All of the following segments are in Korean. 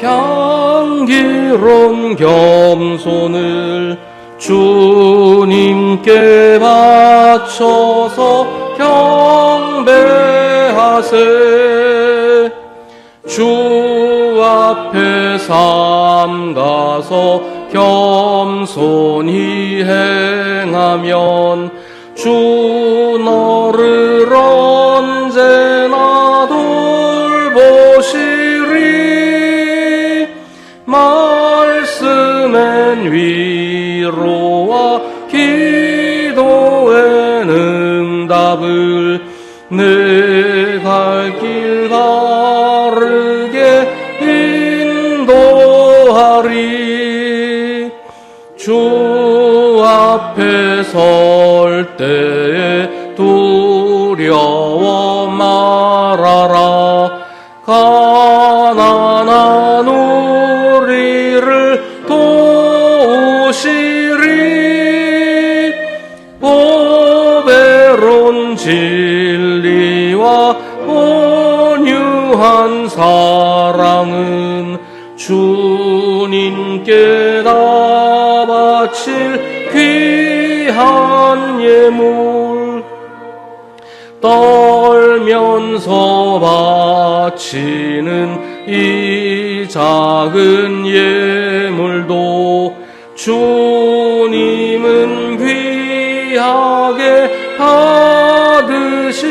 향기로운 겸손을 주님께 바쳐서 경배하세. 주 앞에 삼가서 겸손히 행하면 주 너를 언제나 돌보시리. 말씀엔 위로와 기도엔 응답을 내 갈 길 바르게 인도하리. 주 앞에 설 때에 두려워 말아라. 가난한 우리를 도우시리. 보배로운 진리와 온유한 사랑은 주님께 다 바칠 귀한 예물. 떨면서 바치는 이 작은 예물도 주님은 귀하게 받으시리.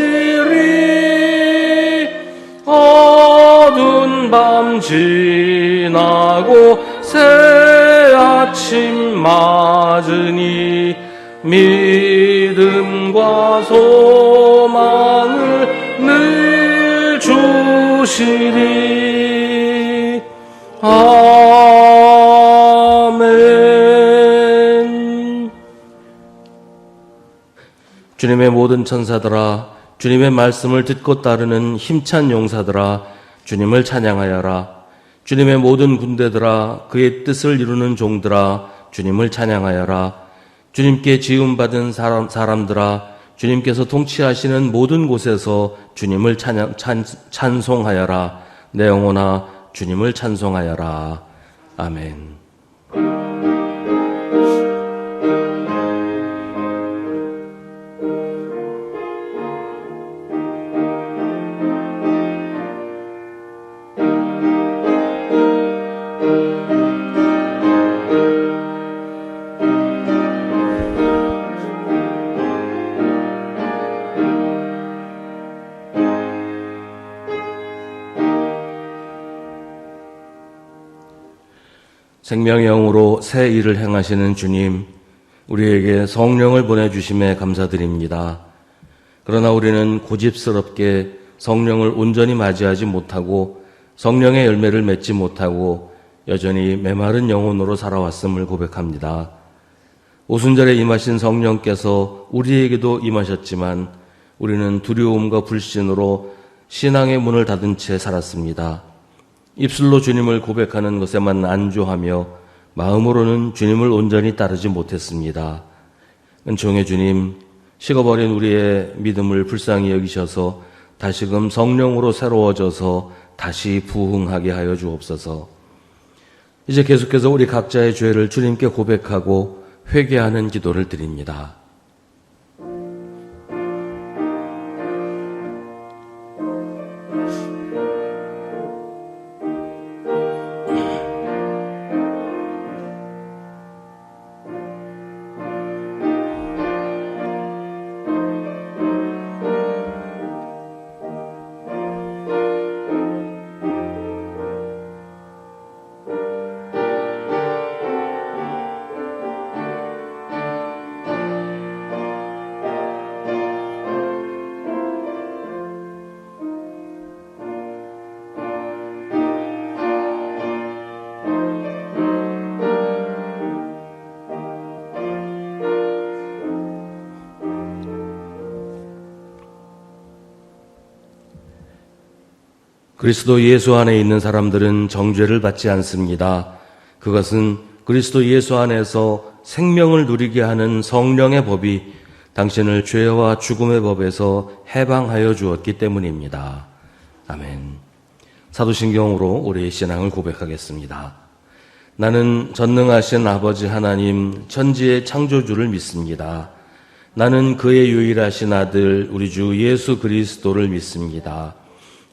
어두운 밤 지나고 새 아침 맞으니 믿음과 소망을 늘 주시리. 아멘. 주님의 모든 천사들아, 주님의 말씀을 듣고 따르는 힘찬 용사들아, 주님을 찬양하여라. 주님의 모든 군대들아, 그의 뜻을 이루는 종들아, 주님을 찬양하여라. 주님께 지음받은 사람들아, 주님께서 통치하시는 모든 곳에서 주님을 찬송하여라. 내 영혼아, 주님을 찬송하여라. 아멘. 생명의 영으로 새 일을 행하시는 주님, 우리에게 성령을 보내주심에 감사드립니다. 그러나 우리는 고집스럽게 성령을 온전히 맞이하지 못하고 성령의 열매를 맺지 못하고 여전히 메마른 영혼으로 살아왔음을 고백합니다. 오순절에 임하신 성령께서 우리에게도 임하셨지만 우리는 두려움과 불신으로 신앙의 문을 닫은 채 살았습니다. 입술로 주님을 고백하는 것에만 안주하며 마음으로는 주님을 온전히 따르지 못했습니다. 은총의 주님, 식어버린 우리의 믿음을 불쌍히 여기셔서 다시금 성령으로 새로워져서 다시 부흥하게 하여 주옵소서. 이제 계속해서 우리 각자의 죄를 주님께 고백하고 회개하는 기도를 드립니다. 그리스도 예수 안에 있는 사람들은 정죄를 받지 않습니다. 그것은 그리스도 예수 안에서 생명을 누리게 하는 성령의 법이 당신을 죄와 죽음의 법에서 해방하여 주었기 때문입니다. 아멘. 사도신경으로 우리의 신앙을 고백하겠습니다. 나는 전능하신 아버지 하나님 천지의 창조주를 믿습니다. 나는 그의 유일하신 아들 우리 주 예수 그리스도를 믿습니다.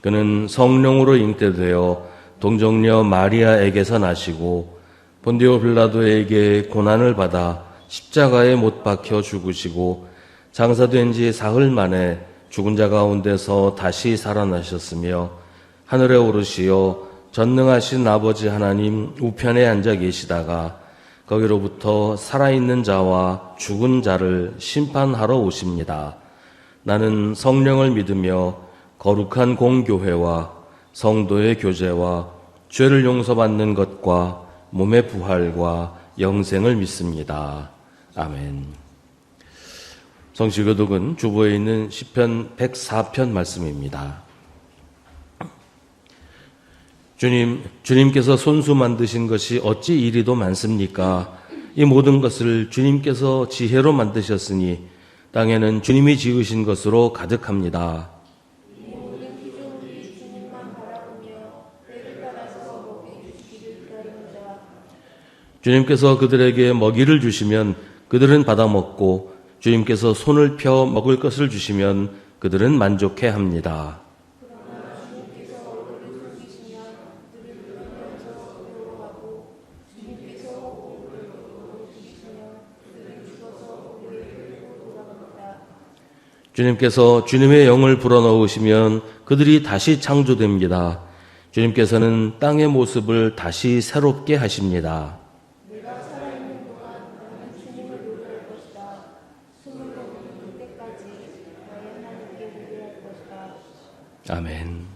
그는 성령으로 잉태되어 동정녀 마리아에게서 나시고 본디오 빌라도에게 고난을 받아 십자가에 못 박혀 죽으시고 장사된 지 사흘 만에 죽은 자 가운데서 다시 살아나셨으며 하늘에 오르시어 전능하신 아버지 하나님 우편에 앉아 계시다가 거기로부터 살아있는 자와 죽은 자를 심판하러 오십니다. 나는 성령을 믿으며 거룩한 공교회와 성도의 교제와 죄를 용서받는 것과 몸의 부활과 영생을 믿습니다. 아멘. 성시교독은 주보에 있는 시편 104편 말씀입니다. 주님께서 손수 만드신 것이 어찌 이리도 많습니까? 이 모든 것을 주님께서 지혜로 만드셨으니 땅에는 주님이 지으신 것으로 가득합니다. 주님께서 그들에게 먹이를 주시면 그들은 받아먹고 주님께서 손을 펴 먹을 것을 주시면 그들은 만족해합니다. 주님께서 주님의 영을 불어넣으시면 그들이 다시 창조됩니다. 주님께서는 땅의 모습을 다시 새롭게 하십니다. 내가 살아있는 동안 나는 주님을 노래할 것이다. 숨을 거두는 그때까지 나의 하나님께 노래할 것이다. 아멘.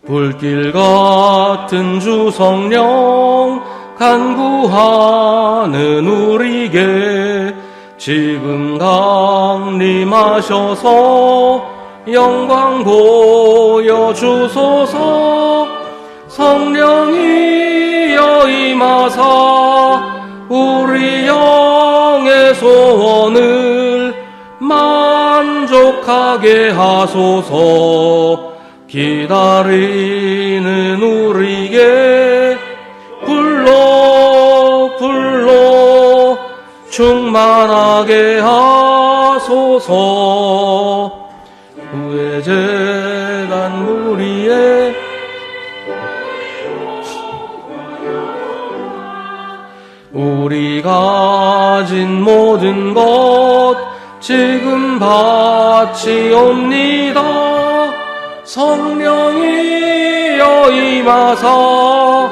불길 같은 주 성령 간구하는 우리에게 지금 강림하셔서 영광 보여주소서. 성령이여 임하사 우리 영의 소원을 만족하게 하소서. 기다리는 우리에게 불러 충만하게 하소서. 후회 제단 무리에 우리 가진 모든 것 지금 바치옵니다. 성령이여 임하사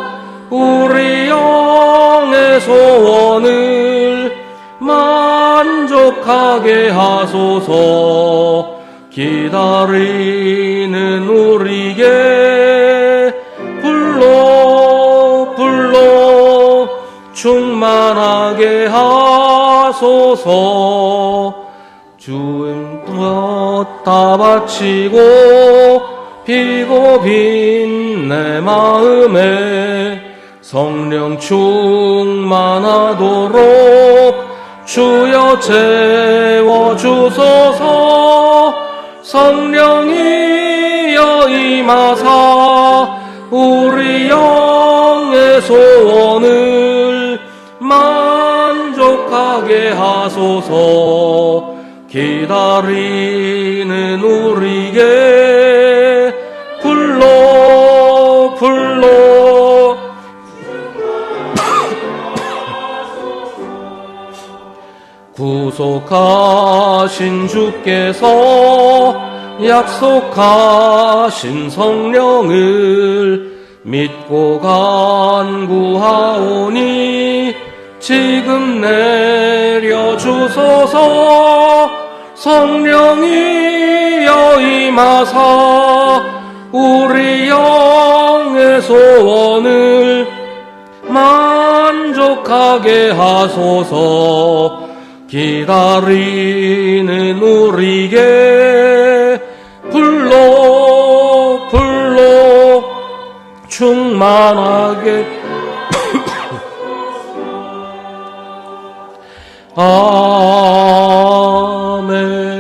우리 영의 소원을 만족하게 하소서. 기다리는 우리에게 불러 충만하게 하소서. 주의 것 다 바치고 피고 빈 내 마음에 성령 충만하도록 주여 채워주소서. 성령이여 임하사 우리 영의 소원을 만족하게 하소서. 기다리는 우리에게 불러 구속하신 주께서 약속하신 성령을 믿고 간구하오니 지금 내려주소서. 성령이여 임하사 우리 영의 소원을 만족하게 하소서. 기다리는 우리에게 불러 충만하게 아멘.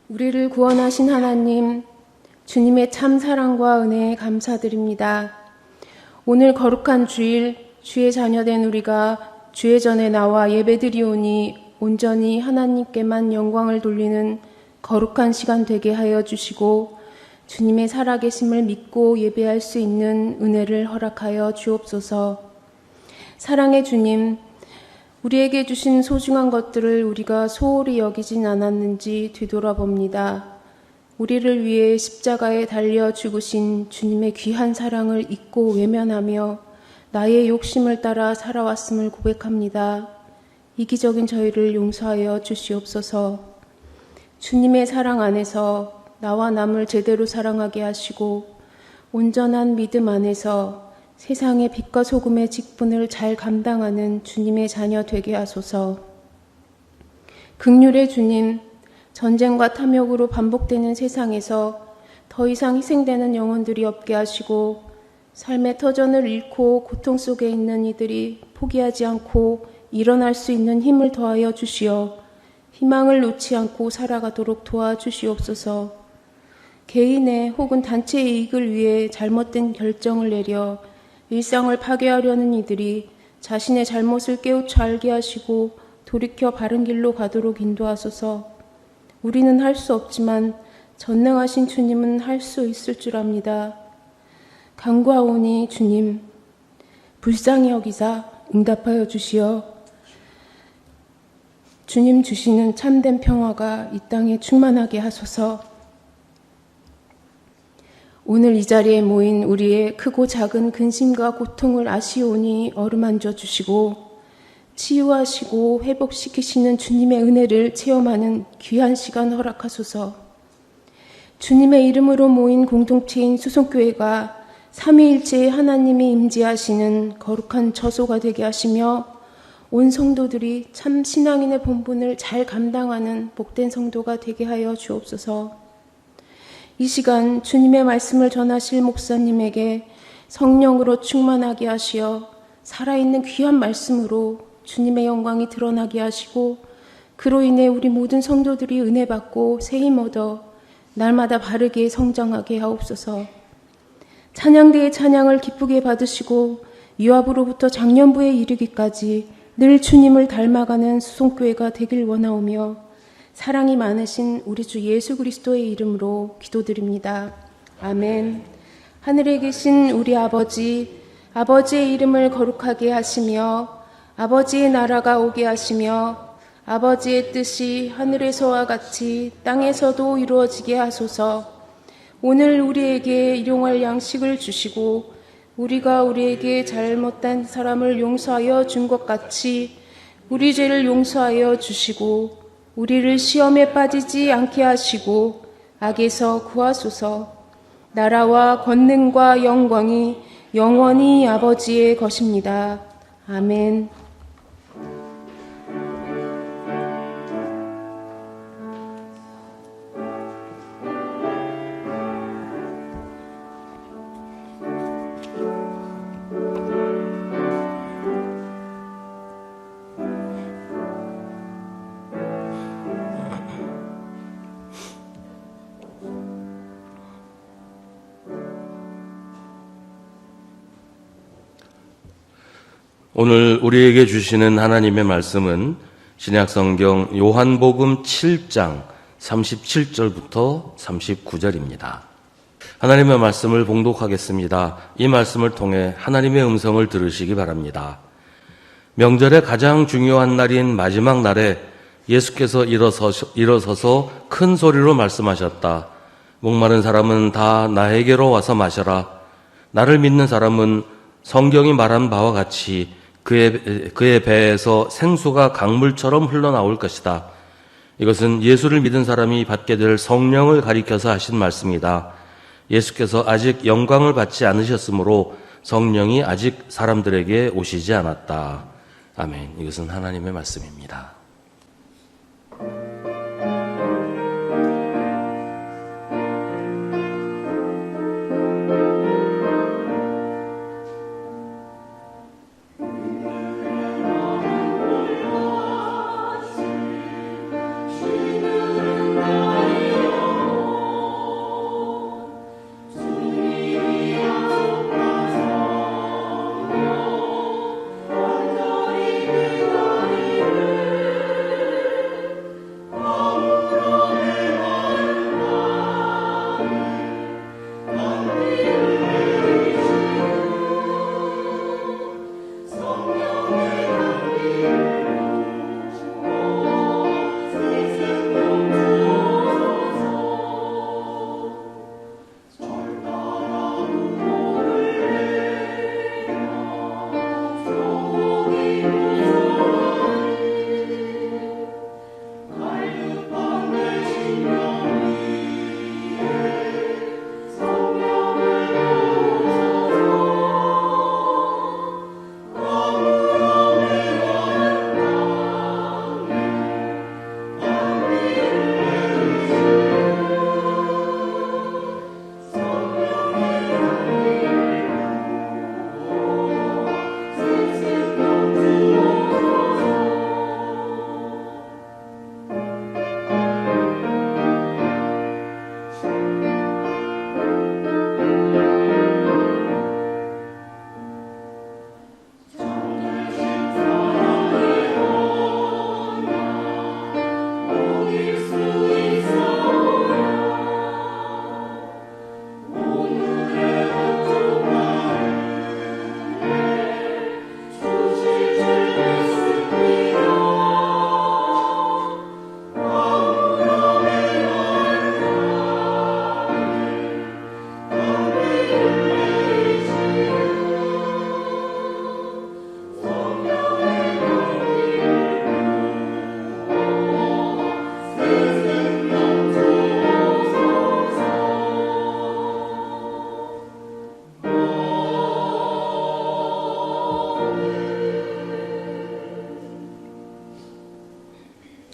우리를 구원하신 하나님, 주님의 참 사랑과 은혜에 감사드립니다. 오늘 거룩한 주일, 주의 자녀된 우리가 주의 전에 나와 예배드리오니 온전히 하나님께만 영광을 돌리는 거룩한 시간 되게 하여 주시고 주님의 살아계심을 믿고 예배할 수 있는 은혜를 허락하여 주옵소서. 사랑의 주님, 우리에게 주신 소중한 것들을 우리가 소홀히 여기진 않았는지 뒤돌아봅니다. 우리를 위해 십자가에 달려 죽으신 주님의 귀한 사랑을 잊고 외면하며 나의 욕심을 따라 살아왔음을 고백합니다. 이기적인 저희를 용서하여 주시옵소서. 주님의 사랑 안에서 나와 남을 제대로 사랑하게 하시고 온전한 믿음 안에서 세상의 빛과 소금의 직분을 잘 감당하는 주님의 자녀 되게 하소서. 긍휼의 주님, 전쟁과 탐욕으로 반복되는 세상에서 더 이상 희생되는 영혼들이 없게 하시고 삶의 터전을 잃고 고통 속에 있는 이들이 포기하지 않고 일어날 수 있는 힘을 더하여 주시어 희망을 놓지 않고 살아가도록 도와주시옵소서. 개인의 혹은 단체의 이익을 위해 잘못된 결정을 내려 일상을 파괴하려는 이들이 자신의 잘못을 깨우쳐 알게 하시고 돌이켜 바른 길로 가도록 인도하소서. 우리는 할 수 없지만 전능하신 주님은 할 수 있을 줄 압니다. 간구하오니 주님, 불쌍히 여기사 응답하여 주시어 주님 주시는 참된 평화가 이 땅에 충만하게 하소서. 오늘 이 자리에 모인 우리의 크고 작은 근심과 고통을 아시오니 어루만져 주시고 치유하시고 회복시키시는 주님의 은혜를 체험하는 귀한 시간 허락하소서. 주님의 이름으로 모인 공동체인 수송교회가 삼위일체의 하나님이 임재하시는 거룩한 처소가 되게 하시며 온 성도들이 참 신앙인의 본분을 잘 감당하는 복된 성도가 되게 하여 주옵소서. 이 시간 주님의 말씀을 전하실 목사님에게 성령으로 충만하게 하시어 살아있는 귀한 말씀으로 주님의 영광이 드러나게 하시고 그로 인해 우리 모든 성도들이 은혜 받고 새 힘 얻어 날마다 바르게 성장하게 하옵소서. 찬양대의 찬양을 기쁘게 받으시고 유아부로부터 장년부에 이르기까지 늘 주님을 닮아가는 수송교회가 되길 원하오며 사랑이 많으신 우리 주 예수 그리스도의 이름으로 기도드립니다. 아멘. 하늘에 계신 우리 아버지, 아버지의 이름을 거룩하게 하시며 아버지의 나라가 오게 하시며 아버지의 뜻이 하늘에서와 같이 땅에서도 이루어지게 하소서. 오늘 우리에게 일용할 양식을 주시고 우리가 우리에게 잘못한 사람을 용서하여 준 것 같이 우리 죄를 용서하여 주시고 우리를 시험에 빠지지 않게 하시고 악에서 구하소서. 나라와 권능과 영광이 영원히 아버지의 것입니다. 아멘. 오늘 우리에게 주시는 하나님의 말씀은 신약성경 요한복음 7장 37절부터 39절입니다. 하나님의 말씀을 봉독하겠습니다. 이 말씀을 통해 하나님의 음성을 들으시기 바랍니다. 명절의 가장 중요한 날인 마지막 날에 예수께서 일어서서 큰 소리로 말씀하셨다. 목마른 사람은 다 나에게로 와서 마셔라. 나를 믿는 사람은 성경이 말한 바와 같이 그의 배에서 생수가 강물처럼 흘러나올 것이다. 이것은 예수를 믿은 사람이 받게 될 성령을 가리켜서 하신 말씀이다. 예수께서 아직 영광을 받지 않으셨으므로 성령이 아직 사람들에게 오시지 않았다. 아멘. 이것은 하나님의 말씀입니다.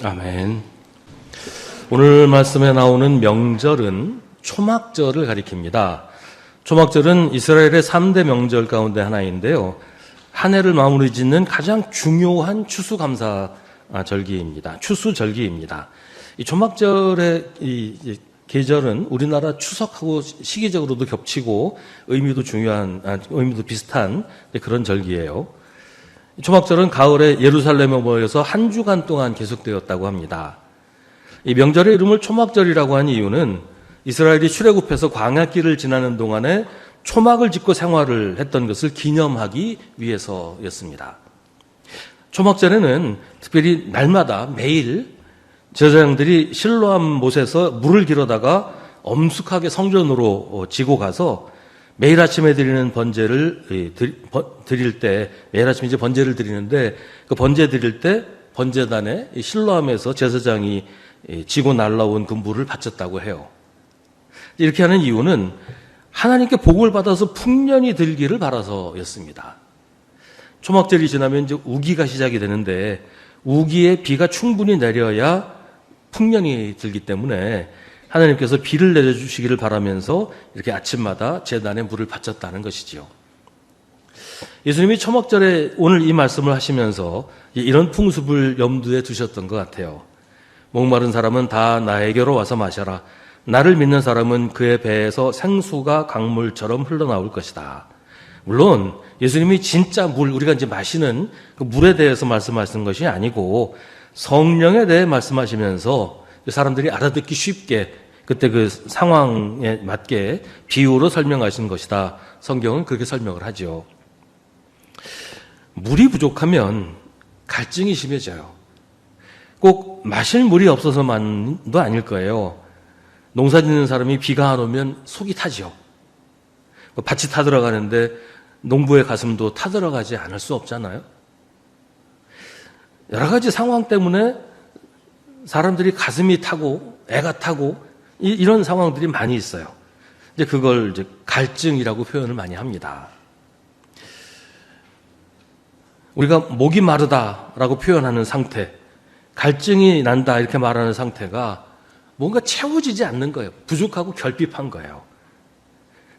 아멘. 오늘 말씀에 나오는 명절은 초막절을 가리킵니다. 초막절은 이스라엘의 3대 명절 가운데 하나인데요. 한 해를 마무리 짓는 가장 중요한 추수감사 절기입니다. 추수절기입니다. 이 초막절의 이 계절은 우리나라 추석하고 시기적으로도 겹치고 의미도 비슷한 그런 절기예요. 초막절은 가을에 예루살렘에 모여서 한 주간 동안 계속되었다고 합니다. 이 명절의 이름을 초막절이라고 한 이유는 이스라엘이 출애굽해서 광야길을 지나는 동안에 초막을 짓고 생활을 했던 것을 기념하기 위해서였습니다. 초막절에는 특별히 날마다 매일 제사장들이 실로암 못에서 물을 길어다가 엄숙하게 성전으로 지고 가서 매일 아침에 드리는 번제를 드릴 때, 매일 아침에 이제 번제를 드리는데 그 번제 드릴 때 번제단에 실로암에서 제사장이 지고 날라온 그 물을 바쳤다고 해요. 이렇게 하는 이유는 하나님께 복을 받아서 풍년이 들기를 바라서였습니다. 초막절이 지나면 이제 우기가 시작이 되는데 우기에 비가 충분히 내려야 풍년이 들기 때문에 하나님께서 비를 내려주시기를 바라면서 이렇게 아침마다 제단에 물을 바쳤다는 것이지요. 예수님이 초막절에 오늘 이 말씀을 하시면서 이런 풍습을 염두에 두셨던 것 같아요. 목마른 사람은 다 나에게로 와서 마셔라. 나를 믿는 사람은 그의 배에서 생수가 강물처럼 흘러나올 것이다. 물론 예수님이 진짜 물, 우리가 이제 마시는 그 물에 대해서 말씀하시는 것이 아니고 성령에 대해 말씀하시면서 사람들이 알아듣기 쉽게 그때 그 상황에 맞게 비유로 설명하신 것이다. 성경은 그렇게 설명을 하죠. 물이 부족하면 갈증이 심해져요. 꼭 마실 물이 없어서만도 아닐 거예요. 농사 짓는 사람이 비가 안 오면 속이 타죠. 밭이 타들어가는데 농부의 가슴도 타들어가지 않을 수 없잖아요. 여러 가지 상황 때문에 사람들이 가슴이 타고 애가 타고 이런 상황들이 많이 있어요. 이제 그걸 이제 갈증이라고 표현을 많이 합니다. 우리가 목이 마르다라고 표현하는 상태, 갈증이 난다 이렇게 말하는 상태가 뭔가 채워지지 않는 거예요. 부족하고 결핍한 거예요.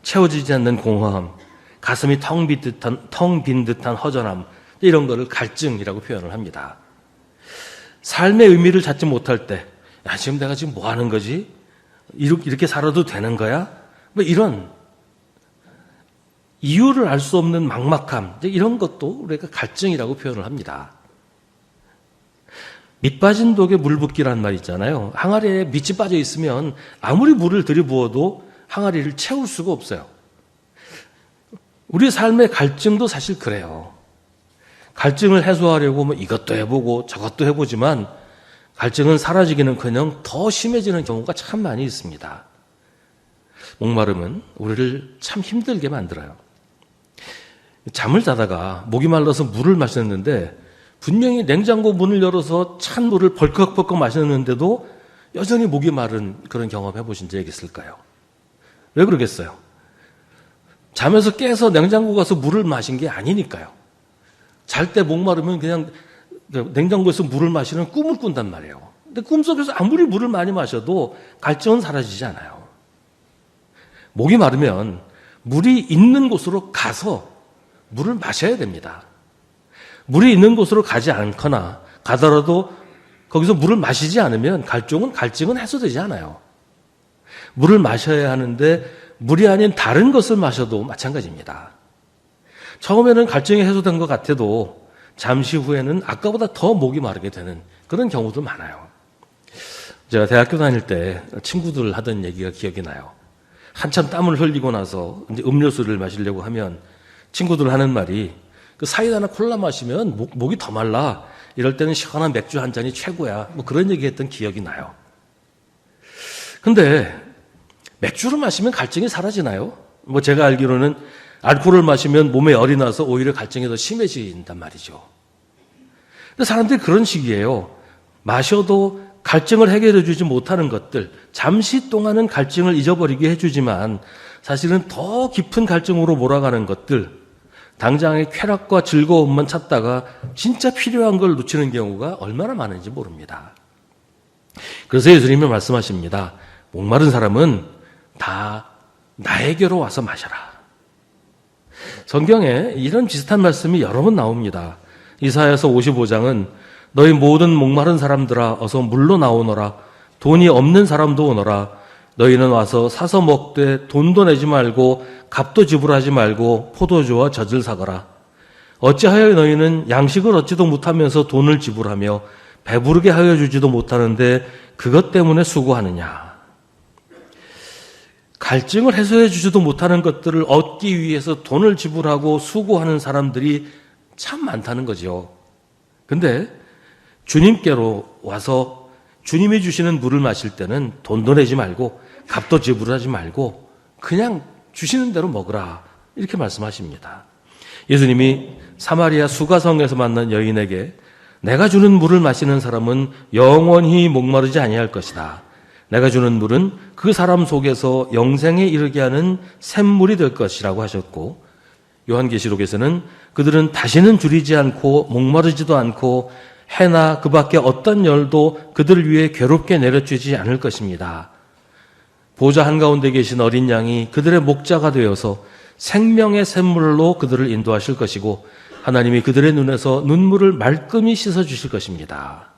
채워지지 않는 공허함, 가슴이 텅 빈 듯한 허전함, 이런 거를 갈증이라고 표현을 합니다. 삶의 의미를 찾지 못할 때, 야, 지금 내가 지금 뭐 하는 거지? 이렇게 살아도 되는 거야? 뭐 이런 이유를 알 수 없는 막막함, 이런 것도 우리가 갈증이라고 표현을 합니다. 밑 빠진 독에 물 붓기란 말 있잖아요. 항아리에 밑이 빠져 있으면 아무리 물을 들이부어도 항아리를 채울 수가 없어요. 우리 삶의 갈증도 사실 그래요. 갈증을 해소하려고 뭐 이것도 해보고 저것도 해보지만 갈증은 사라지기는커녕 더 심해지는 경우가 참 많이 있습니다. 목마름은 우리를 참 힘들게 만들어요. 잠을 자다가 목이 말라서 물을 마셨는데 분명히 냉장고 문을 열어서 찬 물을 벌컥벌컥 마셨는데도 여전히 목이 마른 그런 경험 해보신 적 있을까요? 왜 그러겠어요? 잠에서 깨서 냉장고 가서 물을 마신 게 아니니까요. 잘 때 목마르면 그냥 냉장고에서 물을 마시는 꿈을 꾼단 말이에요. 근데 꿈속에서 아무리 물을 많이 마셔도 갈증은 사라지지 않아요. 목이 마르면 물이 있는 곳으로 가서 물을 마셔야 됩니다. 물이 있는 곳으로 가지 않거나 가더라도 거기서 물을 마시지 않으면 갈증은 해소되지 않아요. 물을 마셔야 하는데 물이 아닌 다른 것을 마셔도 마찬가지입니다. 처음에는 갈증이 해소된 것 같아도 잠시 후에는 아까보다 더 목이 마르게 되는 그런 경우도 많아요. 제가 대학교 다닐 때 친구들 하던 얘기가 기억이 나요. 한참 땀을 흘리고 나서 이제 음료수를 마시려고 하면 친구들 하는 말이 그 사이다나 콜라 마시면 목이 더 말라. 이럴 때는 시원한 맥주 한 잔이 최고야. 뭐 그런 얘기했던 기억이 나요. 근데 맥주를 마시면 갈증이 사라지나요? 뭐 제가 알기로는 알코올을 마시면 몸에 열이 나서 오히려 갈증이 더 심해진단 말이죠. 근데 사람들이 그런 식이에요. 마셔도 갈증을 해결해 주지 못하는 것들, 잠시 동안은 갈증을 잊어버리게 해주지만 사실은 더 깊은 갈증으로 몰아가는 것들, 당장의 쾌락과 즐거움만 찾다가 진짜 필요한 걸 놓치는 경우가 얼마나 많은지 모릅니다. 그래서 예수님이 말씀하십니다. 목마른 사람은 다 나에게로 와서 마셔라. 성경에 이런 비슷한 말씀이 여러 번 나옵니다. 이사야서 55장은 너희 모든 목마른 사람들아 어서 물로 나오너라. 돈이 없는 사람도 오너라. 너희는 와서 사서 먹되 돈도 내지 말고 값도 지불하지 말고 포도주와 젖을 사거라. 어찌하여 너희는 양식을 얻지도 못하면서 돈을 지불하며 배부르게 하여 주지도 못하는데 그것 때문에 수고하느냐. 갈증을 해소해 주지도 못하는 것들을 얻기 위해서 돈을 지불하고 수고하는 사람들이 참 많다는 거죠. 근데 주님께로 와서 주님이 주시는 물을 마실 때는 돈도 내지 말고 값도 지불하지 말고 그냥 주시는 대로 먹으라 이렇게 말씀하십니다. 예수님이 사마리아 수가성에서 만난 여인에게 내가 주는 물을 마시는 사람은 영원히 목마르지 아니할 것이다. 내가 주는 물은 그 사람 속에서 영생에 이르게 하는 샘물이 될 것이라고 하셨고 요한계시록에서는 그들은 다시는 줄이지 않고 목마르지도 않고 해나 그 밖에 어떤 열도 그들을 위해 괴롭게 내려주지 않을 것입니다. 보좌 한가운데 계신 어린 양이 그들의 목자가 되어서 생명의 샘물로 그들을 인도하실 것이고 하나님이 그들의 눈에서 눈물을 말끔히 씻어주실 것입니다.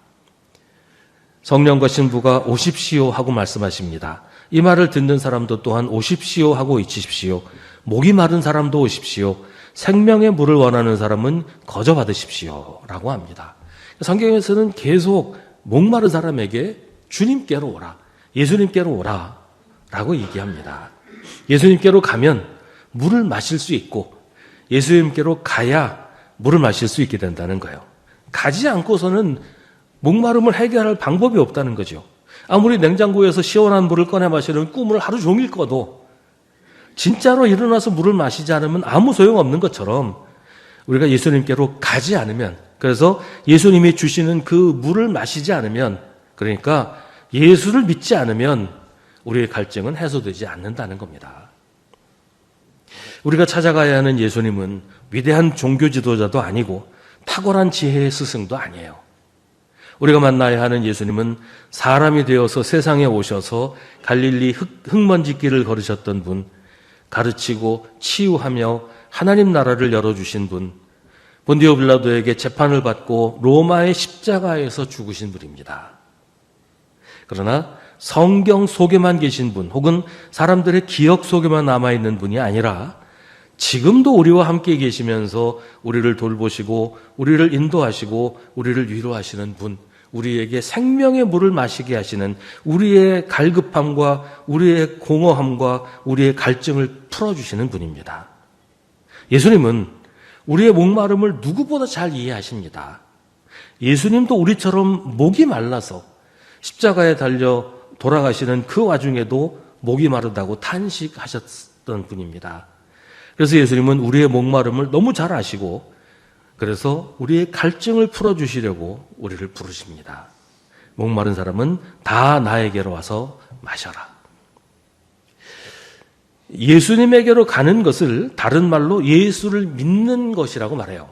성령과 신부가 오십시오 하고 말씀하십니다. 이 말을 듣는 사람도 또한 오십시오 하고 외치십시오. 목이 마른 사람도 오십시오. 생명의 물을 원하는 사람은 거저 받으십시오 라고 합니다. 성경에서는 계속 목마른 사람에게 주님께로 오라, 예수님께로 오라 라고 얘기합니다. 예수님께로 가면 물을 마실 수 있고 예수님께로 가야 물을 마실 수 있게 된다는 거예요. 가지 않고서는 목마름을 해결할 방법이 없다는 거죠. 아무리 냉장고에서 시원한 물을 꺼내 마시는 꿈을 하루 종일 꿔도 진짜로 일어나서 물을 마시지 않으면 아무 소용없는 것처럼 우리가 예수님께로 가지 않으면, 그래서 예수님이 주시는 그 물을 마시지 않으면 그러니까 예수를 믿지 않으면 우리의 갈증은 해소되지 않는다는 겁니다. 우리가 찾아가야 하는 예수님은 위대한 종교 지도자도 아니고 탁월한 지혜의 스승도 아니에요. 우리가 만나야 하는 예수님은 사람이 되어서 세상에 오셔서 갈릴리 흙먼지길을 걸으셨던 분, 가르치고 치유하며 하나님 나라를 열어주신 분, 본디오 빌라도에게 재판을 받고 로마의 십자가에서 죽으신 분입니다. 그러나 성경 속에만 계신 분, 혹은 사람들의 기억 속에만 남아있는 분이 아니라 지금도 우리와 함께 계시면서 우리를 돌보시고 우리를 인도하시고 우리를 위로하시는 분, 우리에게 생명의 물을 마시게 하시는, 우리의 갈급함과 우리의 공허함과 우리의 갈증을 풀어주시는 분입니다. 예수님은 우리의 목마름을 누구보다 잘 이해하십니다. 예수님도 우리처럼 목이 말라서 십자가에 달려 돌아가시는 그 와중에도 목이 마르다고 탄식하셨던 분입니다. 그래서 예수님은 우리의 목마름을 너무 잘 아시고 그래서 우리의 갈증을 풀어주시려고 우리를 부르십니다. 목마른 사람은 다 나에게로 와서 마셔라. 예수님에게로 가는 것을 다른 말로 예수를 믿는 것이라고 말해요.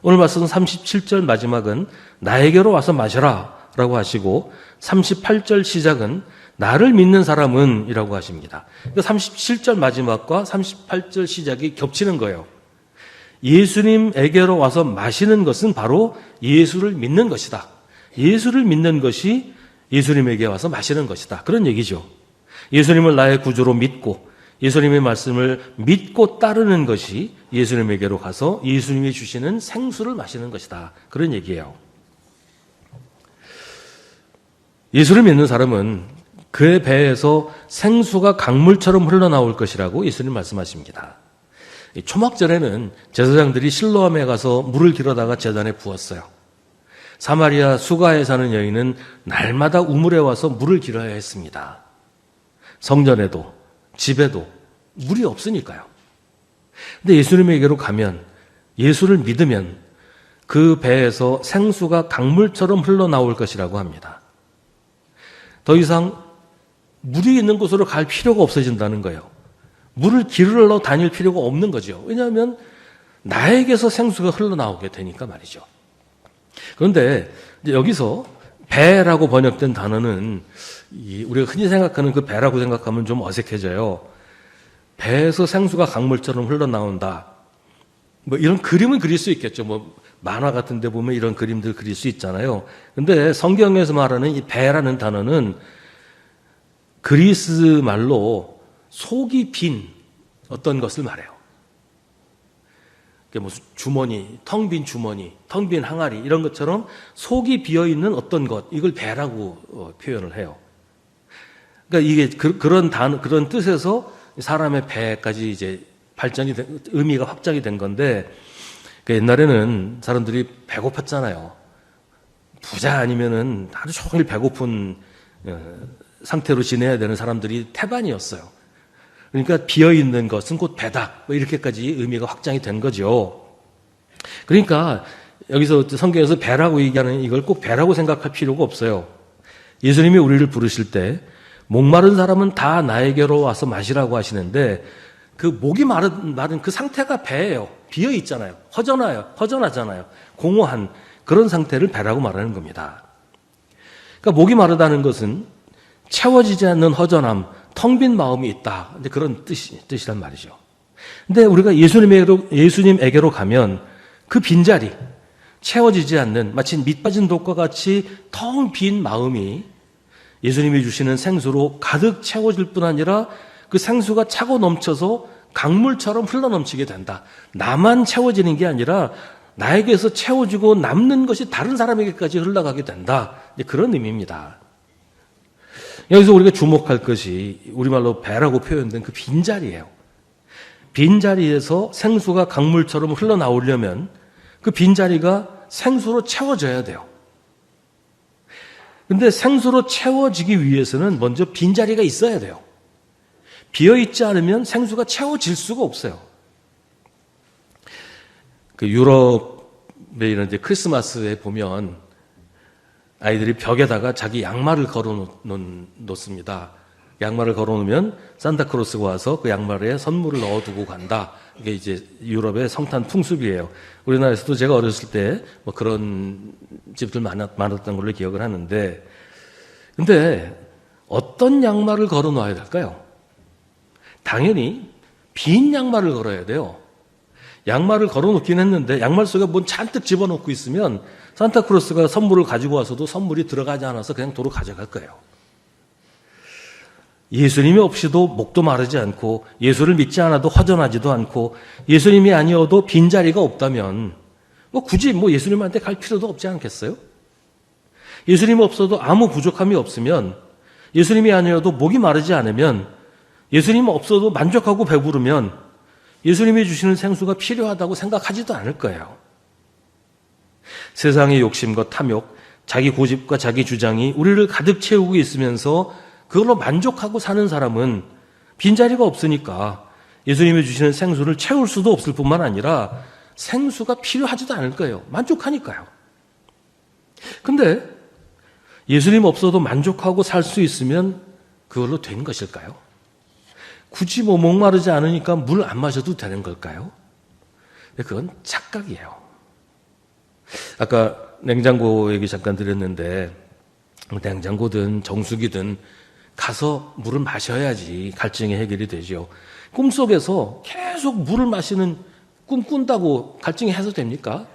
오늘 말씀 37절 마지막은 나에게로 와서 마셔라 라고 하시고 38절 시작은 나를 믿는 사람은 이라고 하십니다. 37절 마지막과 38절 시작이 겹치는 거예요. 예수님에게로 와서 마시는 것은 바로 예수를 믿는 것이다. 예수를 믿는 것이 예수님에게 와서 마시는 것이다. 그런 얘기죠. 예수님을 나의 구주로 믿고 예수님의 말씀을 믿고 따르는 것이 예수님에게로 가서 예수님이 주시는 생수를 마시는 것이다. 그런 얘기예요. 예수를 믿는 사람은 그의 배에서 생수가 강물처럼 흘러나올 것이라고 예수님 말씀하십니다. 초막절에는 제사장들이 실로암에 가서 물을 길어다가 제단에 부었어요. 사마리아 수가에 사는 여인은 날마다 우물에 와서 물을 길어야 했습니다. 성전에도 집에도 물이 없으니까요. 근데 예수님에게로 가면, 예수를 믿으면 그 배에서 생수가 강물처럼 흘러나올 것이라고 합니다. 더 이상 물이 있는 곳으로 갈 필요가 없어진다는 거예요. 물을 길러 다닐 필요가 없는 거죠. 왜냐하면 나에게서 생수가 흘러나오게 되니까 말이죠. 그런데 이제 여기서 배라고 번역된 단어는 우리가 흔히 생각하는 그 배라고 생각하면 좀 어색해져요. 배에서 생수가 강물처럼 흘러나온다. 뭐 이런 그림은 그릴 수 있겠죠. 뭐 만화 같은 데 보면 이런 그림들 그릴 수 있잖아요. 근데 성경에서 말하는 이 배라는 단어는 그리스 말로 속이 빈 어떤 것을 말해요. 무슨 주머니, 텅 빈 주머니, 텅 빈 항아리 이런 것처럼 속이 비어 있는 어떤 것, 이걸 배라고 표현을 해요. 그러니까 이게 그런 뜻에서 사람의 배까지 이제 의미가 확장이 된 건데, 그러니까 옛날에는 사람들이 배고팠잖아요. 부자 아니면은 하루 종일 배고픈 상태로 지내야 되는 사람들이 태반이었어요. 그러니까 비어있는 것은 곧 배다. 뭐 이렇게까지 의미가 확장이 된 거죠. 그러니까 여기서 성경에서 배라고 얘기하는 이걸 꼭 배라고 생각할 필요가 없어요. 예수님이 우리를 부르실 때 목마른 사람은 다 나에게로 와서 마시라고 하시는데 그 목이 마른 그 상태가 배예요. 비어 있잖아요. 허전하잖아요. 공허한 그런 상태를 배라고 말하는 겁니다. 그러니까 목이 마르다는 것은 채워지지 않는 허전함, 텅 빈 마음이 있다. 근데 그런 뜻이란 말이죠. 근데 우리가 예수님에게로 가면 그 빈자리, 채워지지 않는 마치 밑 빠진 독과 같이 텅 빈 마음이 예수님이 주시는 생수로 가득 채워질 뿐 아니라 그 생수가 차고 넘쳐서 강물처럼 흘러넘치게 된다. 나만 채워지는 게 아니라 나에게서 채워지고 남는 것이 다른 사람에게까지 흘러가게 된다. 그런 의미입니다. 여기서 우리가 주목할 것이 우리말로 배라고 표현된 그 빈자리예요. 빈자리에서 생수가 강물처럼 흘러나오려면 그 빈자리가 생수로 채워져야 돼요. 근데 생수로 채워지기 위해서는 먼저 빈자리가 있어야 돼요. 비어있지 않으면 생수가 채워질 수가 없어요. 그 유럽의 이런 이제 크리스마스에 보면 아이들이 벽에다가 자기 양말을 걸어 놓습니다. 양말을 걸어 놓으면 산타크로스가 와서 그 양말에 선물을 넣어두고 간다. 이게 이제 유럽의 성탄 풍습이에요. 우리나라에서도 제가 어렸을 때 뭐 그런 집들 많았던 걸로 기억을 하는데, 근데 어떤 양말을 걸어 놔야 될까요? 당연히 빈 양말을 걸어야 돼요. 양말을 걸어 놓긴 했는데 양말 속에 뭔 잔뜩 집어넣고 있으면 산타크로스가 선물을 가지고 와서도 선물이 들어가지 않아서 그냥 도로 가져갈 거예요. 예수님이 없이도 목도 마르지 않고 예수를 믿지 않아도 허전하지도 않고 예수님이 아니어도 빈자리가 없다면 굳이 예수님한테 갈 필요도 없지 않겠어요? 예수님 없어도 아무 부족함이 없으면, 예수님이 아니어도 목이 마르지 않으면, 예수님 없어도 만족하고 배부르면 예수님이 주시는 생수가 필요하다고 생각하지도 않을 거예요. 세상의 욕심과 탐욕, 자기 고집과 자기 주장이 우리를 가득 채우고 있으면서 그걸로 만족하고 사는 사람은 빈자리가 없으니까 예수님이 주시는 생수를 채울 수도 없을 뿐만 아니라 생수가 필요하지도 않을 거예요. 만족하니까요. 근데 예수님 없어도 만족하고 살 수 있으면 그걸로 된 것일까요? 굳이 목마르지 않으니까 물 안 마셔도 되는 걸까요? 그건 착각이에요. 아까 냉장고 얘기 잠깐 드렸는데, 냉장고든 정수기든 가서 물을 마셔야지 갈증이 해결이 되죠. 꿈속에서 계속 물을 마시는 꿈 꾼다고 갈증이 해소됩니까?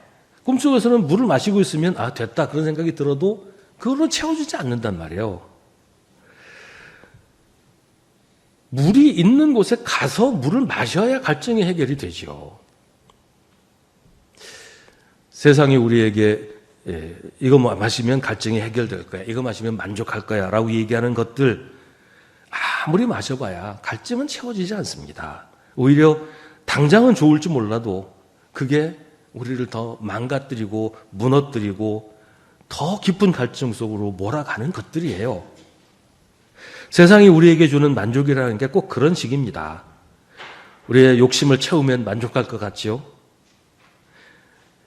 꿈속에서는 물을 마시고 있으면 됐다 그런 생각이 들어도 그걸로 채워지지 않는단 말이에요. 물이 있는 곳에 가서 물을 마셔야 갈증이 해결이 되죠. 세상이 우리에게 이거 마시면 갈증이 해결될 거야, 이거 마시면 만족할 거야 라고 얘기하는 것들 아무리 마셔봐야 갈증은 채워지지 않습니다. 오히려 당장은 좋을지 몰라도 그게 우리를 더 망가뜨리고 무너뜨리고 더 깊은 갈증 속으로 몰아가는 것들이에요. 세상이 우리에게 주는 만족이라는 게 꼭 그런 식입니다. 우리의 욕심을 채우면 만족할 것 같지요?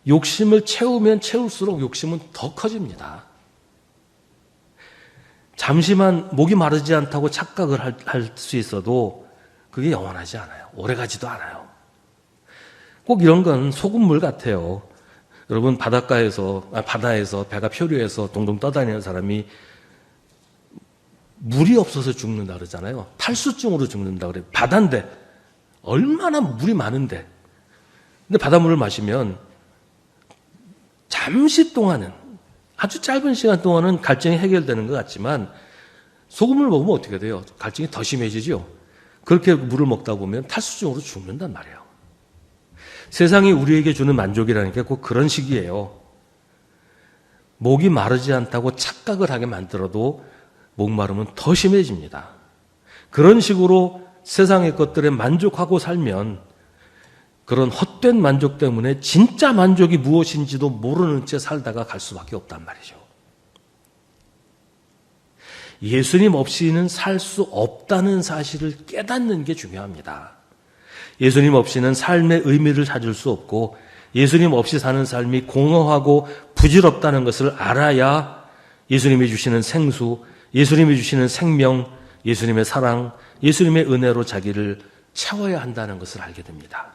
욕심을 채우면 채울수록 욕심은 더 커집니다. 잠시만 목이 마르지 않다고 착각을 할 수 있어도 그게 영원하지 않아요. 오래가지도 않아요. 꼭 이런 건 소금물 같아요. 여러분, 바다에서 배가 표류해서 동동 떠다니는 사람이 물이 없어서 죽는다 그러잖아요. 탈수증으로 죽는다 그래요. 바다인데 얼마나 물이 많은데, 근데 바닷물을 마시면 잠시 동안은, 아주 짧은 시간 동안은 갈증이 해결되는 것 같지만 소금을 먹으면 어떻게 돼요? 갈증이 더 심해지죠. 그렇게 물을 먹다 보면 탈수증으로 죽는단 말이에요. 세상이 우리에게 주는 만족이라는 게 꼭 그런 식이에요. 목이 마르지 않다고 착각을 하게 만들어도 목마름은 더 심해집니다. 그런 식으로 세상의 것들에 만족하고 살면 그런 헛된 만족 때문에 진짜 만족이 무엇인지도 모르는 채 살다가 갈 수밖에 없단 말이죠. 예수님 없이는 살 수 없다는 사실을 깨닫는 게 중요합니다. 예수님 없이는 삶의 의미를 찾을 수 없고 예수님 없이 사는 삶이 공허하고 부질없다는 것을 알아야 예수님이 주시는 생수, 예수님이 주시는 생명, 예수님의 사랑, 예수님의 은혜로 자기를 채워야 한다는 것을 알게 됩니다.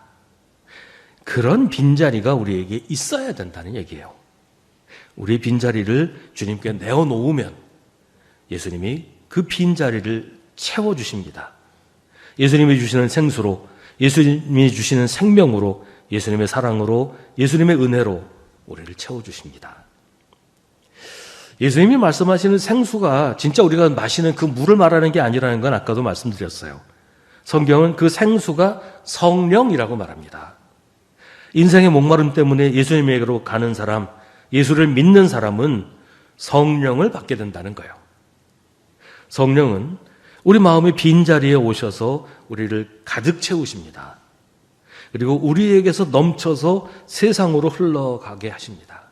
그런 빈자리가 우리에게 있어야 된다는 얘기예요. 우리 빈자리를 주님께 내어놓으면 예수님이 그 빈자리를 채워주십니다. 예수님이 주시는 생수로, 예수님이 주시는 생명으로, 예수님의 사랑으로, 예수님의 은혜로 우리를 채워주십니다. 예수님이 말씀하시는 생수가 진짜 우리가 마시는 그 물을 말하는 게 아니라는 건 아까도 말씀드렸어요. 성경은 그 생수가 성령이라고 말합니다. 인생의 목마름 때문에 예수님에게로 가는 사람, 예수를 믿는 사람은 성령을 받게 된다는 거예요. 성령은 우리 마음의 빈자리에 오셔서 우리를 가득 채우십니다. 그리고 우리에게서 넘쳐서 세상으로 흘러가게 하십니다.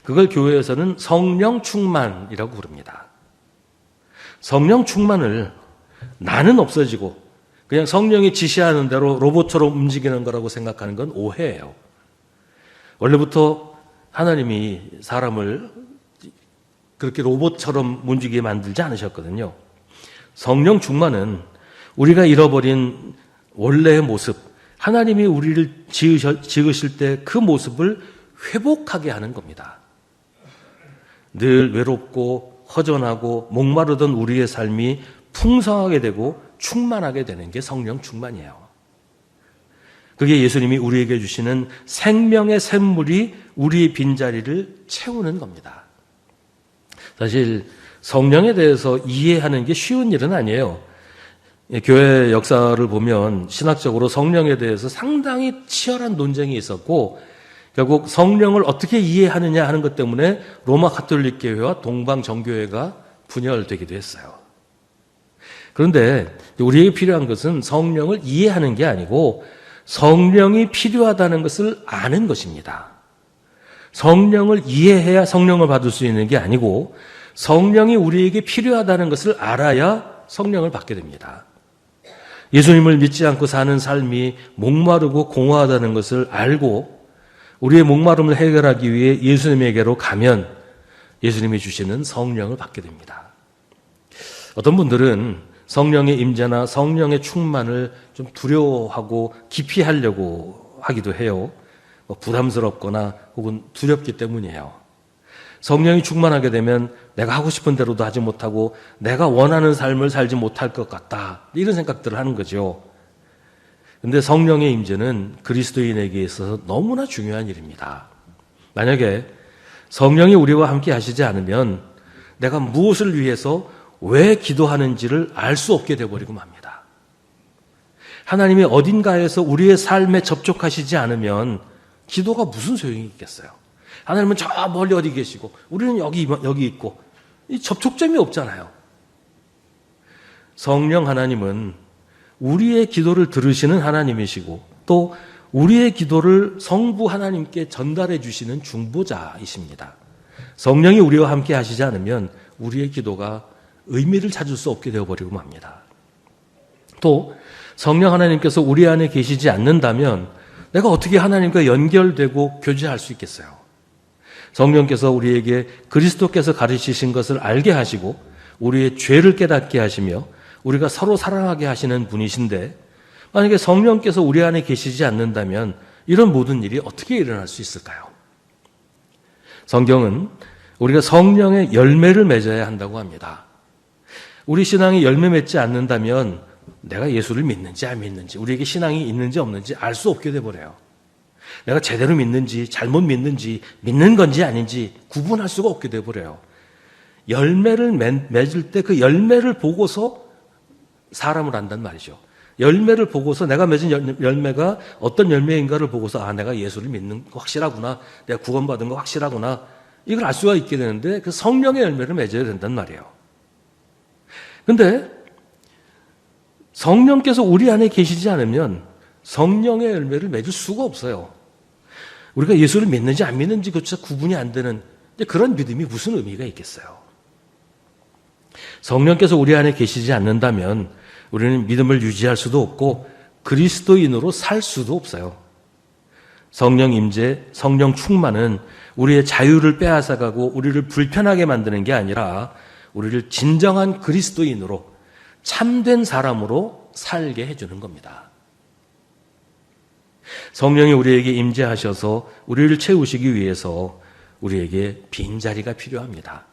그걸 교회에서는 성령 충만이라고 부릅니다. 성령 충만을 나는 없어지고 그냥 성령이 지시하는 대로 로봇처럼 움직이는 거라고 생각하는 건 오해예요. 원래부터 하나님이 사람을 그렇게 로봇처럼 움직이게 만들지 않으셨거든요. 성령 충만은 우리가 잃어버린 원래의 모습, 하나님이 우리를 지으실 때 그 모습을 회복하게 하는 겁니다. 늘 외롭고 허전하고 목마르던 우리의 삶이 풍성하게 되고 충만하게 되는 게 성령 충만이에요. 그게 예수님이 우리에게 주시는 생명의 샘물이 우리의 빈자리를 채우는 겁니다. 사실 성령에 대해서 이해하는 게 쉬운 일은 아니에요. 교회 역사를 보면 신학적으로 성령에 대해서 상당히 치열한 논쟁이 있었고 결국 성령을 어떻게 이해하느냐 하는 것 때문에 로마 가톨릭 교회와 동방 정교회가 분열되기도 했어요. 그런데 우리에게 필요한 것은 성령을 이해하는 게 아니고 성령이 필요하다는 것을 아는 것입니다. 성령을 이해해야 성령을 받을 수 있는 게 아니고 성령이 우리에게 필요하다는 것을 알아야 성령을 받게 됩니다. 예수님을 믿지 않고 사는 삶이 목마르고 공허하다는 것을 알고 우리의 목마름을 해결하기 위해 예수님에게로 가면 예수님이 주시는 성령을 받게 됩니다. 어떤 분들은 성령의 임재나 성령의 충만을 좀 두려워하고 기피하려고 하기도 해요. 부담스럽거나 혹은 두렵기 때문이에요. 성령이 충만하게 되면 내가 하고 싶은 대로도 하지 못하고 내가 원하는 삶을 살지 못할 것 같다. 이런 생각들을 하는 거죠. 그런데 성령의 임재는 그리스도인에게 있어서 너무나 중요한 일입니다. 만약에 성령이 우리와 함께 하시지 않으면 내가 무엇을 위해서 왜 기도하는지를 알 수 없게 되어버리고 맙니다. 하나님이 어딘가에서 우리의 삶에 접촉하시지 않으면 기도가 무슨 소용이 있겠어요? 하나님은 저 멀리 어디 계시고 우리는 여기 있고 이 접촉점이 없잖아요. 성령 하나님은 우리의 기도를 들으시는 하나님이시고 또 우리의 기도를 성부 하나님께 전달해 주시는 중보자이십니다. 성령이 우리와 함께 하시지 않으면 우리의 기도가 의미를 찾을 수 없게 되어버리고 맙니다. 또 성령 하나님께서 우리 안에 계시지 않는다면 내가 어떻게 하나님과 연결되고 교제할 수 있겠어요? 성령께서 우리에게 그리스도께서 가르치신 것을 알게 하시고 우리의 죄를 깨닫게 하시며 우리가 서로 사랑하게 하시는 분이신데 만약에 성령께서 우리 안에 계시지 않는다면 이런 모든 일이 어떻게 일어날 수 있을까요? 성경은 우리가 성령의 열매를 맺어야 한다고 합니다. 우리 신앙이 열매 맺지 않는다면 내가 예수를 믿는지 안 믿는지 우리에게 신앙이 있는지 없는지 알 수 없게 돼버려요. 내가 제대로 믿는지 잘못 믿는지 믿는 건지 아닌지 구분할 수가 없게 돼버려요. 열매를 맺을 때 그 열매를 보고서 사람을 안단 말이죠. 열매를 보고서 내가 맺은 열매가 어떤 열매인가를 보고서 아 내가 예수를 믿는 거 확실하구나. 내가 구원받은 거 확실하구나. 이걸 알 수가 있게 되는데 그 성령의 열매를 맺어야 된단 말이에요. 근데 성령께서 우리 안에 계시지 않으면 성령의 열매를 맺을 수가 없어요. 우리가 예수를 믿는지 안 믿는지 그조차 구분이 안 되는 그런 믿음이 무슨 의미가 있겠어요. 성령께서 우리 안에 계시지 않는다면 우리는 믿음을 유지할 수도 없고 그리스도인으로 살 수도 없어요. 성령 임재, 성령 충만은 우리의 자유를 빼앗아가고 우리를 불편하게 만드는 게 아니라 우리를 진정한 그리스도인으로 참된 사람으로 살게 해주는 겁니다. 성령이 우리에게 임재하셔서 우리를 채우시기 위해서 우리에게 빈자리가 필요합니다.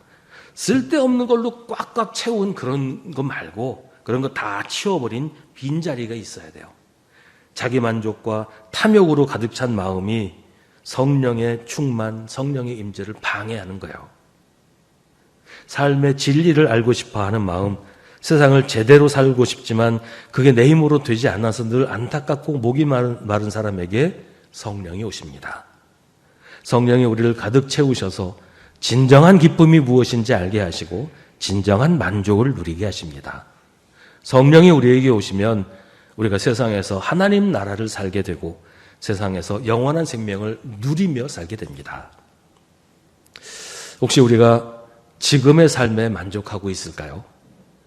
쓸데없는 걸로 꽉꽉 채운 그런 거 말고 그런 거 다 치워버린 빈자리가 있어야 돼요. 자기 만족과 탐욕으로 가득 찬 마음이 성령의 충만, 성령의 임재를 방해하는 거예요. 삶의 진리를 알고 싶어 하는 마음, 세상을 제대로 살고 싶지만 그게 내 힘으로 되지 않아서 늘 안타깝고 목이 마른 사람에게 성령이 오십니다. 성령이 우리를 가득 채우셔서 진정한 기쁨이 무엇인지 알게 하시고 진정한 만족을 누리게 하십니다. 성령이 우리에게 오시면 우리가 세상에서 하나님 나라를 살게 되고 세상에서 영원한 생명을 누리며 살게 됩니다. 혹시 우리가 지금의 삶에 만족하고 있을까요?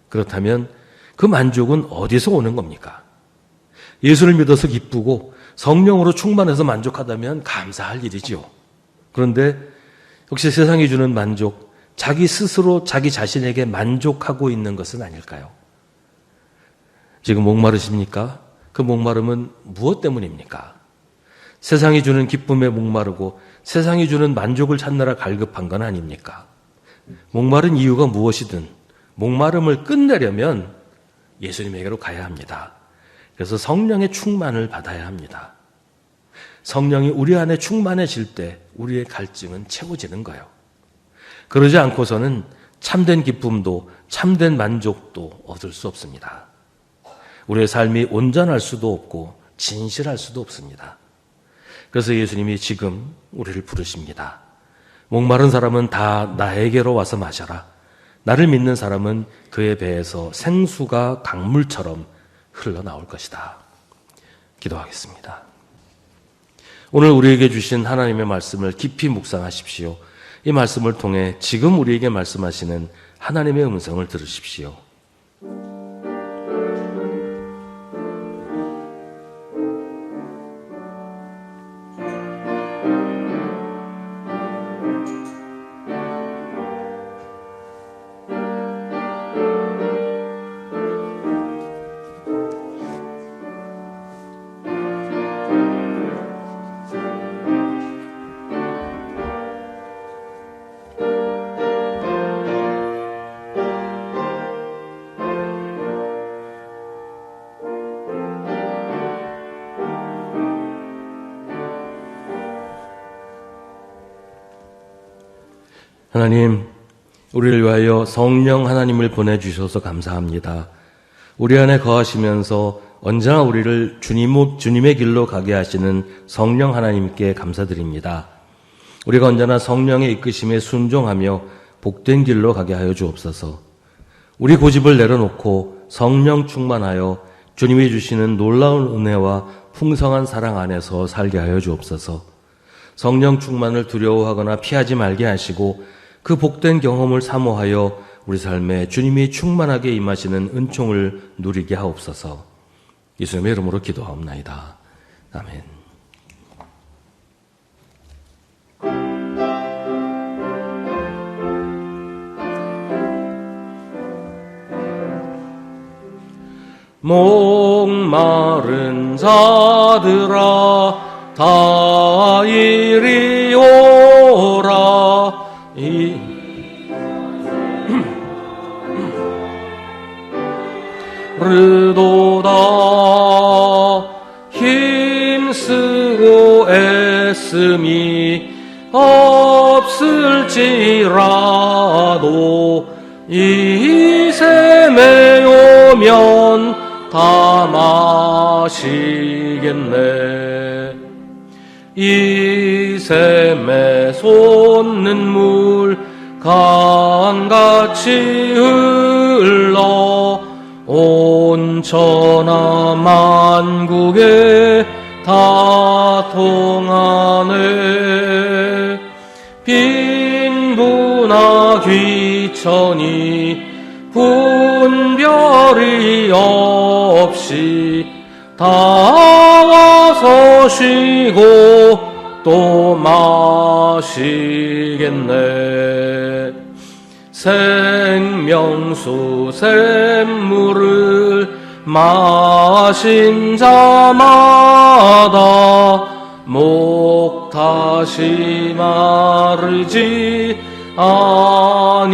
그렇다면 그 만족은 어디서 오는 겁니까? 예수를 믿어서 기쁘고 성령으로 충만해서 만족하다면 감사할 일이지요. 그런데 혹시 세상이 주는 만족, 자기 스스로 자기 자신에게 만족하고 있는 것은 아닐까요? 지금 목마르십니까? 그 목마름은 무엇 때문입니까? 세상이 주는 기쁨에 목마르고 세상이 주는 만족을 찾느라 갈급한 건 아닙니까? 목마른 이유가 무엇이든 목마름을 끝내려면 예수님에게로 가야 합니다. 그래서 성령의 충만을 받아야 합니다. 성령이 우리 안에 충만해질 때 우리의 갈증은 채워지는 거예요. 그러지 않고서는 참된 기쁨도 참된 만족도 얻을 수 없습니다. 우리의 삶이 온전할 수도 없고 진실할 수도 없습니다. 그래서 예수님이 지금 우리를 부르십니다. 목마른 사람은 다 나에게로 와서 마셔라. 나를 믿는 사람은 그의 배에서 생수가 강물처럼 흘러나올 것이다. 기도하겠습니다. 오늘 우리에게 주신 하나님의 말씀을 깊이 묵상하십시오. 이 말씀을 통해 지금 우리에게 말씀하시는 하나님의 음성을 들으십시오. 하나님, 우리를 위하여 성령 하나님을 보내주셔서 감사합니다. 우리 안에 거하시면서 언제나 우리를 주님의 길로 가게 하시는 성령 하나님께 감사드립니다. 우리가 언제나 성령의 이끄심에 순종하며 복된 길로 가게 하여 주옵소서. 우리 고집을 내려놓고 성령 충만하여 주님이 주시는 놀라운 은혜와 풍성한 사랑 안에서 살게 하여 주옵소서. 성령 충만을 두려워하거나 피하지 말게 하시고 그 복된 경험을 사모하여 우리 삶에 주님이 충만하게 임하시는 은총을 누리게 하옵소서. 예수님의 이름으로 기도하옵나이다. 아멘. 목마른 자들아 다 이리 오라. 르도다 힘쓰고 애씀이 없을지라도 이 샘에 오면 다 마시겠네. 이 샘에 솟는 물 강같이 흘러 온 천하 만국에 다 통하네. 빈부나 귀천이 분별이 없이 다 와서 쉬고 또 마시겠네. 생명수 샘물을 마신 자마다 목 다시 마르지 아니하고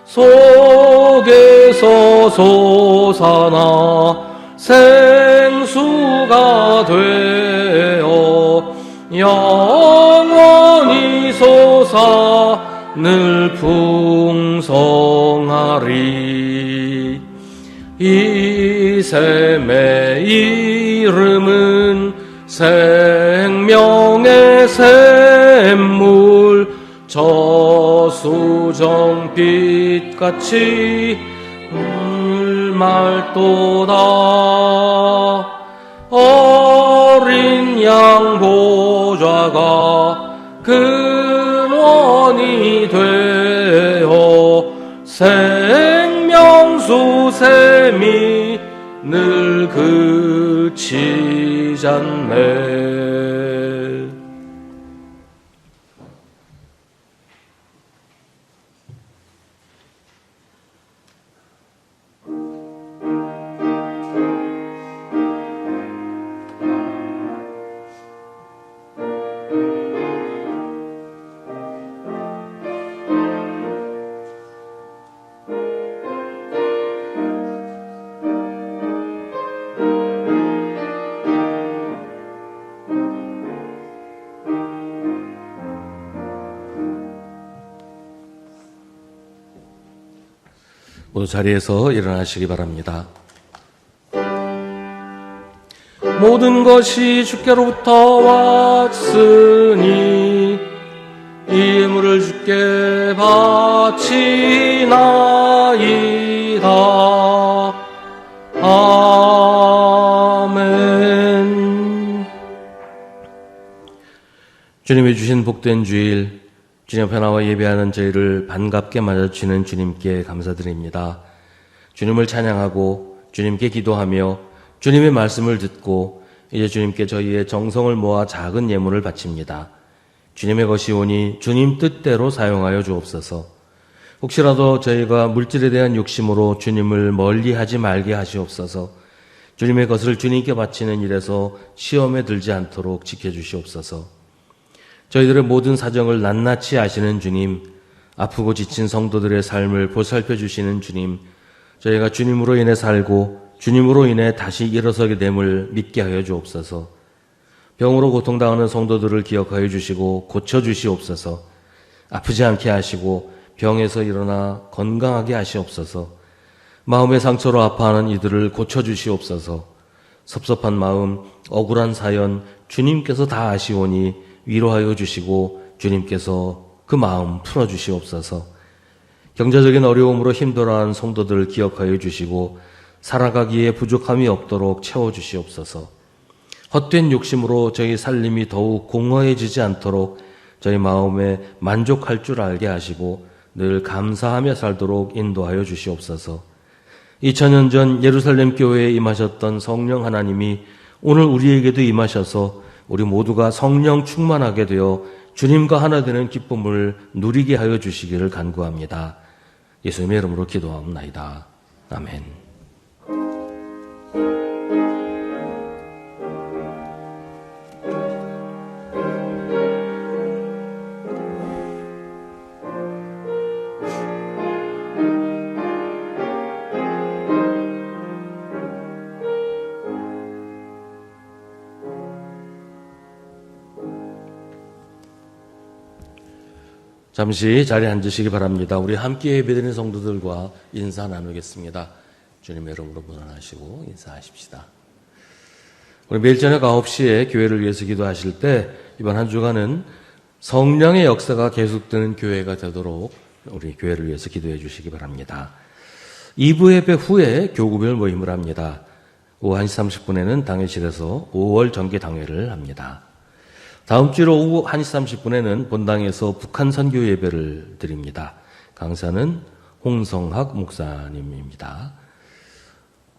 속에서 솟아나 생수가 되어 영원히 솟아 늘 풍성하리. 이 샘의 이름은 생명의 샘물, 저수정빛같이 물맑도다. 어린 양 보좌가 근원이 되어 생명수 샘이 늘 그치지 않네. 모두 자리에서 일어나시기 바랍니다. 모든 것이 주께로부터 왔으니 이 예물을 주께 바치나이다. 아멘. 주님이 주신 복된 주일, 주님 앞에 나와 예배하는 저희를 반갑게 맞아주시는 주님께 감사드립니다. 주님을 찬양하고 주님께 기도하며 주님의 말씀을 듣고 이제 주님께 저희의 정성을 모아 작은 예물을 바칩니다. 주님의 것이 오니 주님 뜻대로 사용하여 주옵소서. 혹시라도 저희가 물질에 대한 욕심으로 주님을 멀리하지 말게 하시옵소서. 주님의 것을 주님께 바치는 일에서 시험에 들지 않도록 지켜주시옵소서. 저희들의 모든 사정을 낱낱이 아시는 주님, 아프고 지친 성도들의 삶을 보살펴 주시는 주님, 저희가 주님으로 인해 살고 주님으로 인해 다시 일어서게 됨을 믿게 하여 주옵소서. 병으로 고통당하는 성도들을 기억하여 주시고 고쳐 주시옵소서. 아프지 않게 하시고 병에서 일어나 건강하게 하시옵소서. 마음의 상처로 아파하는 이들을 고쳐 주시옵소서. 섭섭한 마음, 억울한 사연 주님께서 다 아시오니 위로하여 주시고 주님께서 그 마음 풀어 주시옵소서. 경제적인 어려움으로 힘들어하는 성도들을 기억하여 주시고 살아가기에 부족함이 없도록 채워주시옵소서. 헛된 욕심으로 저희 살림이 더욱 공허해지지 않도록 저희 마음에 만족할 줄 알게 하시고 늘 감사하며 살도록 인도하여 주시옵소서. 2000년 전 예루살렘 교회에 임하셨던 성령 하나님이 오늘 우리에게도 임하셔서 우리 모두가 성령 충만하게 되어 주님과 하나 되는 기쁨을 누리게 하여 주시기를 간구합니다. 예수님의 이름으로 기도하옵나이다. 아멘. 잠시 자리에 앉으시기 바랍니다. 우리 함께 예배드리는 성도들과 인사 나누겠습니다. 주님의 이름으로 문안하시고 인사하십시다. 우리 매일 저녁 9시에 교회를 위해서 기도하실 때 이번 한 주간은 성령의 역사가 계속되는 교회가 되도록 우리 교회를 위해서 기도해 주시기 바랍니다. 2부 예배 후에 교구별 모임을 합니다. 오후 1시 30분에는 당회실에서 5월 정기 당회를 합니다. 다음 주 오후 1시 30분에는 본당에서 북한 선교 예배를 드립니다. 강사는 홍성학 목사님입니다.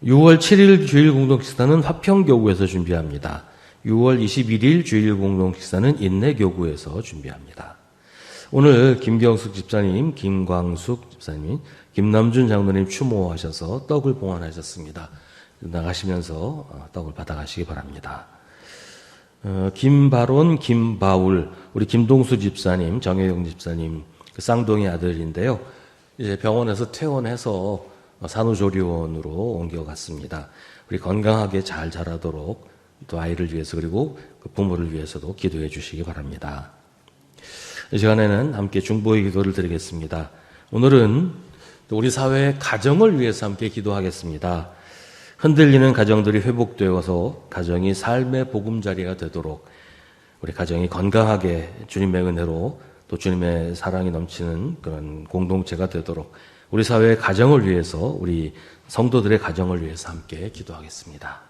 6월 7일 주일 공동식사는 화평교구에서 준비합니다. 6월 21일 주일 공동식사는 인내교구에서 준비합니다. 오늘 김경숙 집사님, 김광숙 집사님, 김남준 장로님 추모하셔서 떡을 봉헌하셨습니다. 나가시면서 떡을 받아가시기 바랍니다. 김바론, 김바울, 우리 김동수 집사님, 정혜영 집사님, 그 쌍둥이 아들인데요. 이제 병원에서 퇴원해서 산후조리원으로 옮겨갔습니다. 우리 건강하게 잘 자라도록 또 아이를 위해서 그리고 그 부모를 위해서도 기도해 주시기 바랍니다. 이 시간에는 함께 중보의 기도를 드리겠습니다. 오늘은 우리 사회의 가정을 위해서 함께 기도하겠습니다. 흔들리는 가정들이 회복되어서 가정이 삶의 보금자리가 되도록 우리 가정이 건강하게 주님의 은혜로 또 주님의 사랑이 넘치는 그런 공동체가 되도록 우리 사회의 가정을 위해서 우리 성도들의 가정을 위해서 함께 기도하겠습니다.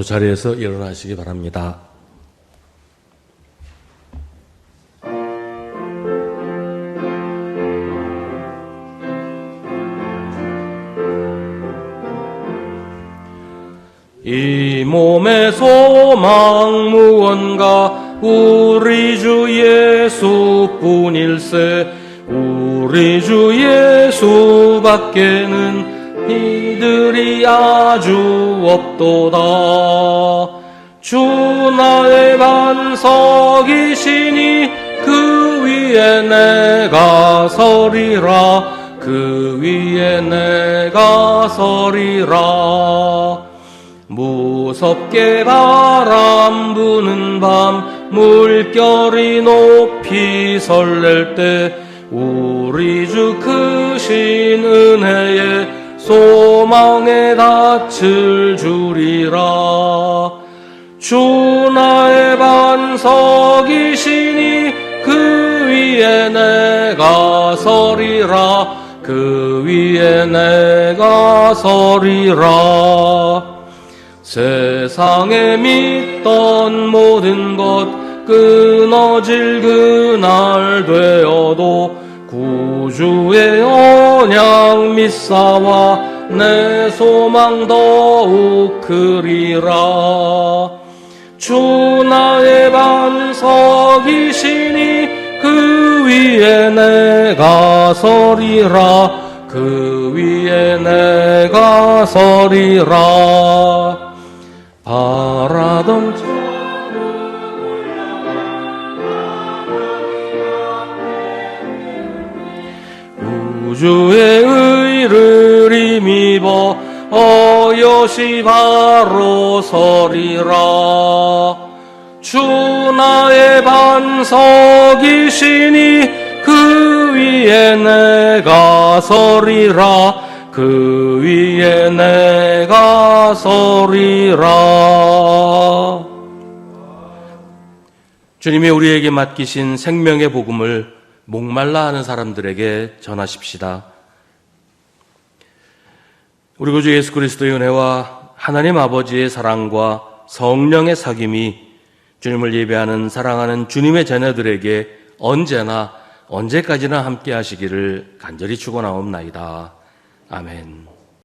모두 자리에서 일어나시기 바랍니다. 몸의 소망 무언가 우리 주 예수뿐일세. 우리 주 예수밖에는 이들이 아주 없도다. 주 나의 반석이시니 그 위에 내가 서리라. 그 위에 내가 서리라. 무섭게 바람 부는 밤 물결이 높이 설렐 때 우리 주 크신 은혜에 소망에 닻을 주리라. 주 나의 반석이시니 그 위에 내가 서리라. 그 위에 내가 서리라. 세상에 믿던 모든 것 끊어질 그날 되어도 구주의 언약 믿사와 내 소망 더욱 크리라. 주 나의 반석이시니 그 위에 내가 서리라. 그 위에 내가 서리라. 바라던 우주의 의를 힘입어 어여시 바로 서리라. 주 나의 반석이시니 그 위에 내가 서리라. 그 위에 내가 서리라. 주님이 우리에게 맡기신 생명의 복음을 목말라 하는 사람들에게 전하십시다. 우리 구주 예수 그리스도의 은혜와 하나님 아버지의 사랑과 성령의 사귐이 주님을 예배하는 사랑하는 주님의 자녀들에게 언제나 언제까지나 함께 하시기를 간절히 축원하옵나이다. 아멘.